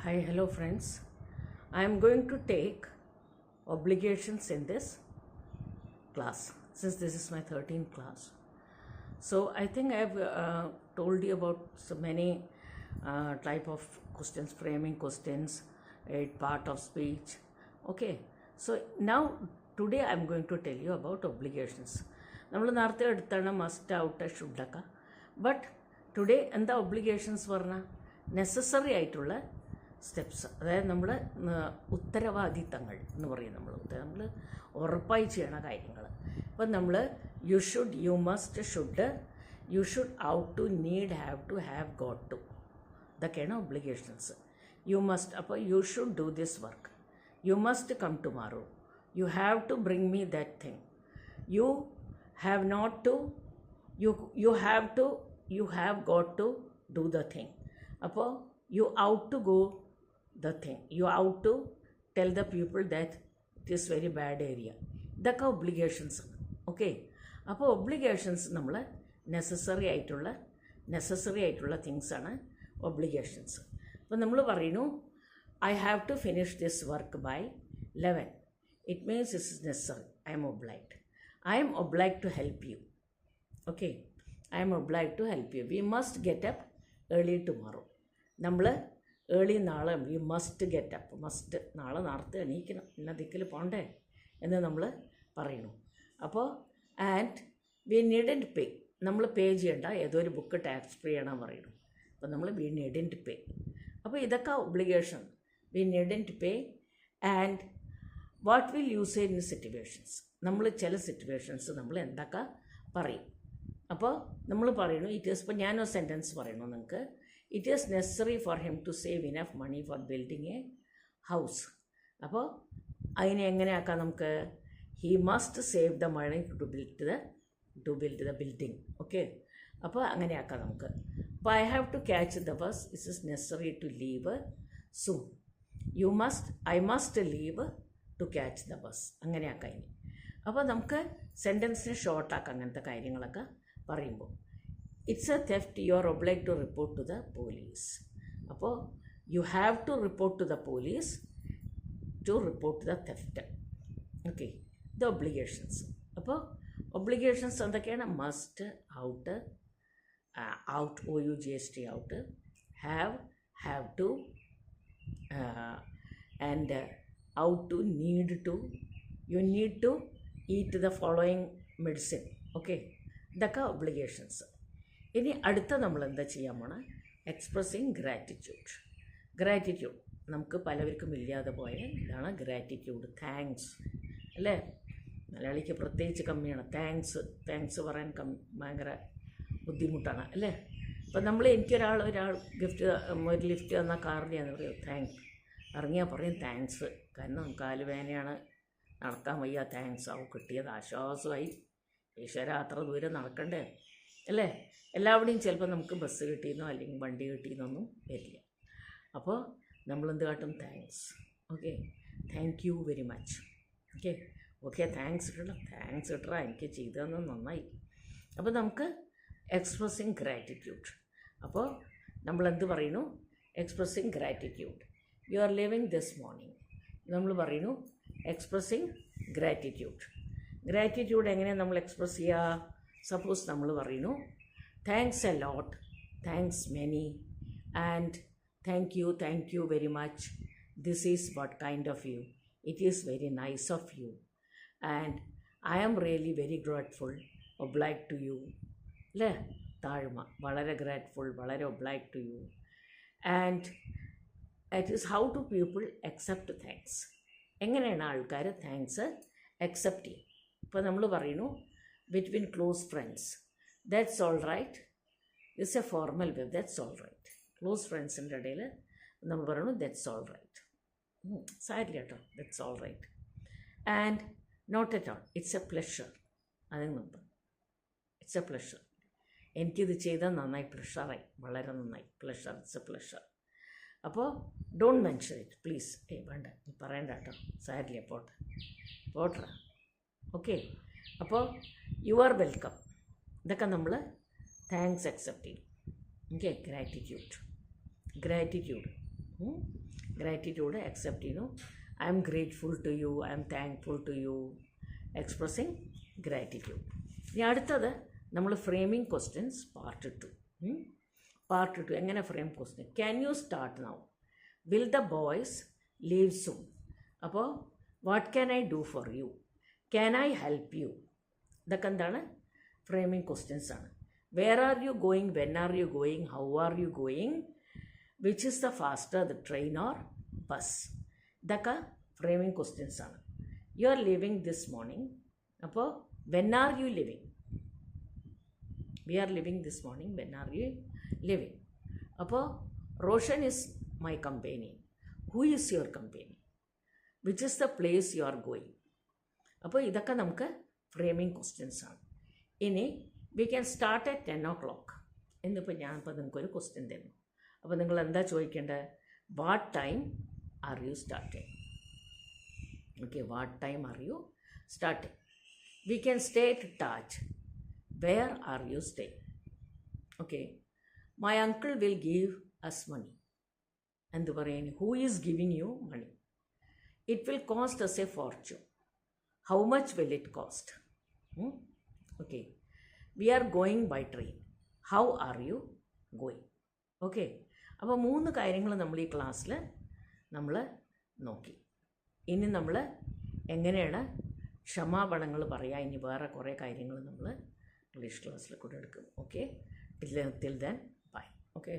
Hi, hello friends. I am going to take obligations in this class since this is my 13th class. So I think I have told you about so many type of questions, framing questions, a part of speech. Okay, so now today I am going to tell you about obligations. നമ്മൾ നേരത്തെ എടുത്താണ് must out ഷുഡൊക്കെ but today എന്താ obligations പറഞ്ഞാൽ necessary ആയിട്ടുള്ള steps, അതായത് നമ്മൾ ഉത്തരവാദിത്തങ്ങൾ എന്ന് പറയും. നമ്മൾ ഉറപ്പായി ചെയ്യണ കാര്യങ്ങൾ. ഇപ്പം നമ്മൾ you should, you must, should, you should, ought to, need, have to, have got to, ഇതൊക്കെയാണ് ഒബ്ലിഗേഷൻസ്. യു മസ്റ്റ്, അപ്പോൾ you should do this work, you must come tomorrow, you have to bring me that thing, you have not to, you have to, you have got to do the thing. അപ്പോൾ you out to go the thing, you out to tell the people that it is very bad area. ഇതൊക്കെ obligations. Okay, അപ്പോൾ obligations നമ്മൾ necessary ആയിട്ടുള്ള തിങ്സാണ് obligations. അപ്പോൾ നമ്മൾ പറയുന്നു I have to finish this work by 11. It means it is necessary. I am obliged. I am obliged to help you. Okay, I am obliged to help you. We must get up early tomorrow. നമ്മൾ early നാളെ we must get up, must നാളെ നേരത്തെ എണീക്കണം, ഇന്ന ദിക്കിൽ പോകണ്ടേ എന്ന് നമ്മൾ പറയുന്നു. അപ്പോൾ ആൻഡ് വി നീഡൻറ്റ് പേ, നമ്മൾ പേ ചെയ്യേണ്ട, ഏതോ ഒരു ബുക്ക് ടാക്സ് ഫ്രീ ആണെന്ന് പറയുന്നു. അപ്പോൾ നമ്മൾ വി നീഡൻറ്റ് പേ. അപ്പോൾ ഇതൊക്കെ obligation. We needn't pay. And what will you say in situations, നമ്മൾ ചില സിറ്റുവേഷൻസ് നമ്മൾ എന്തൊക്കെ പറയും. അപ്പോൾ നമ്മൾ പറയുന്നു ഇറ്റ് ഈസ്, ഇപ്പോൾ ഞാനൊരു സെൻറ്റൻസ് പറയുന്നു നിങ്ങൾക്ക്, it is necessary for him to save enough money for building a house. അപ്പോൾ അതിനെ എങ്ങനെയാക്കാം നമുക്ക്, he must save the money to build the building. Okay, അപ്പോൾ അങ്ങനെയാക്കാം നമുക്ക്. അപ്പോൾ I have to catch the bus, it is necessary to leave soon. I must leave to catch the bus. അങ്ങനെയാക്കാം ഇനി. അപ്പോൾ നമുക്ക് സെൻറ്റൻസിനെ ഷോർട്ടാക്കാം അങ്ങനത്തെ കാര്യങ്ങളൊക്കെ പറയുമ്പോൾ. It's a theft, you are oblige to report to the police. അപ്പോൾ you have to report to the police to report the theft. Okay, the obligations. അപ്പോൾ ഒബ്ലിഗേഷൻസ് എന്തൊക്കെയാണ്? Must, ought, OUGST, ought, have to, and ought to, need to, you need to eat the following medicine. Okay, ഇതൊക്കെ obligations. ഇനി അടുത്ത നമ്മൾ എന്താ ചെയ്യാൻ പോണ, expressing gratitude. നമുക്ക് പലവർക്കും ഇല്ലാതെ പോയ ഇതാണ് ഗ്രാറ്റിറ്റ്യൂഡ്. താങ്ക്സ് അല്ലേ, മലയാളിക്ക് പ്രത്യേകിച്ച് കമ്മിയാണ്. താങ്ക്സ് പറയാൻ ഭയങ്കര ബുദ്ധിമുട്ടാണ് അല്ലേ. അപ്പം നമ്മൾ ഒരാൾ ഗിഫ്റ്റ്, ഒരു ലിഫ്റ്റ് തന്നാൽ കാറിനെയാന്ന് പറയും താങ്ക്സ്, ഇറങ്ങിയാൽ പറയും താങ്ക്സ്. കാരണം കാലുവേനയാണ്, നടക്കാൻ വയ്യ, താങ്ക്സ് ആവും, കിട്ടിയത് ആശ്വാസമായി. ഈശ്വര അത്ര ദൂരം നടക്കണ്ടേ അല്ലേ. എല്ലാവിടെയും ചിലപ്പോൾ നമുക്ക് ബസ് കിട്ടിയെന്നോ അല്ലെങ്കിൽ വണ്ടി കിട്ടിയെന്നൊന്നും വരില്ല. അപ്പോൾ നമ്മളെന്ത് കാട്ടും, thanks. Okay, thank you very much. Okay, thanks ഇട്ടടാ, എനിക്ക് ചെയ്തതെന്ന് നന്നായി. അപ്പോൾ നമുക്ക് എക്സ്പ്രസിങ് ഗ്രാറ്റിറ്റ്യൂഡ്. അപ്പോൾ നമ്മളെന്ത് പറയുന്നു, expressing gratitude. U are leaving this morning, നമ്മൾ പറയുന്നു എക്സ്പ്രസിങ് ഗ്രാറ്റിറ്റ്യൂഡ് എങ്ങനെയാണ് നമ്മൾ എക്സ്പ്രസ് ചെയ്യുക? സപ്പോസ് നമ്മൾ പറയുന്നു thanks a lot, thanks many, and thank you very much, this is what kind of you, it is very nice of you, and I am really very grateful, oblige to you അല്ലേ. താഴ്മ, വളരെ grateful, വളരെ oblige to you. And it is how to people accept thanks. എങ്ങനെയാണ് ആൾക്കാർ thanks accept ചെയ്യും? ഇപ്പോൾ നമ്മൾ പറയുന്നു between close friends, that's all right, it's a formal way, that's all right. Close ഫ്രണ്ട്സിൻ്റെ ഇടയിൽ നമ്മൾ പറയുന്നു ദാറ്റ്സ് ഓൾ റൈറ്റ്, സാരില്ല കേട്ടോ, that's all right. And not at all, it's a pleasure. അതിന് മുമ്പ് ഇറ്റ്സ് എ പ്ലഷർ, എനിക്കിത് ചെയ്താൽ നന്നായി, പ്ലഷറായി, വളരെ നന്നായി, പ്ലഷർ, ഇറ്റ്സ് എ പ്ലഷർ. അപ്പോൾ ഡോണ്ട് മെൻഷൻ ഇറ്റ് പ്ലീസ്. വേണ്ട, നീ പറയണ്ട കേട്ടോ, സാരില്ല, പോട്ടെ. ഓക്കെ, അപ്പോൾ യു ആർ വെൽക്കം, ഇതൊക്കെ നമ്മൾ താങ്ക്സ് അക്സെപ്റ്റ് ചെയ്യും. Okay, gratitude. ഗ്രാറ്റിറ്റ്യൂഡ് അക്സെപ്റ്റ് ചെയ്യുന്നു. I am grateful to you, I am thankful to you, expressing gratitude. ഇനി അടുത്തത് നമ്മൾ ഫ്രെയിമിങ് ക്വസ്റ്റ്യൻസ് പാർട്ട് 2. പാർട്ട് 2 എങ്ങനെ frame question. Can you start now, will the boys leave soon. അപ്പോൾ what can I do for you, can I help you. ഇതൊക്കെ എന്താണ്? Framing questions ആണ്. Where are you going, when are you going, how are you going, which is the faster, the train or bus. ഇതൊക്കെ framing questions ആണ്. You are leaving this morning. അപ്പോൾ when are you leaving, we are leaving this morning, when are you leaving. അപ്പോൾ Roshan is my company, who is your company, which is the place you are going. അപ്പോൾ ഇതൊക്കെ നമുക്ക് framing questions ആണ്. ഇനി we can start at 10 o'clock. എന്നിപ്പോൾ ഞാനിപ്പോൾ നിങ്ങൾക്കൊരു question തരുന്നു. അപ്പോൾ നിങ്ങൾ എന്താ ചോദിക്കേണ്ടത്? What time are you starting? Okay, what time are you starting? We can stay at Taj. Where are you stay? Okay, my uncle will give us money. എന്ത് പറയുന്നു? Who is giving you money? It will cost us a fortune. How much will it cost? Okay, we are going by train. How are you going? Okay, അപ്പോൾ 3 കാര്യങ്ങൾ നമ്മൾ ഈ ക്ലാസ്സിൽ നമ്മൾ നോക്കി. ഇനി നമ്മൾ എങ്ങനെയാണ് ക്ഷമാപണങ്ങൾ പറയുക, ഇനി വേറെ കുറേ കാര്യങ്ങൾ നമ്മൾ ഇംഗ്ലീഷ് ക്ലാസ്സിൽ കൂടെ എടുക്കും. Okay, till then bye. Okay.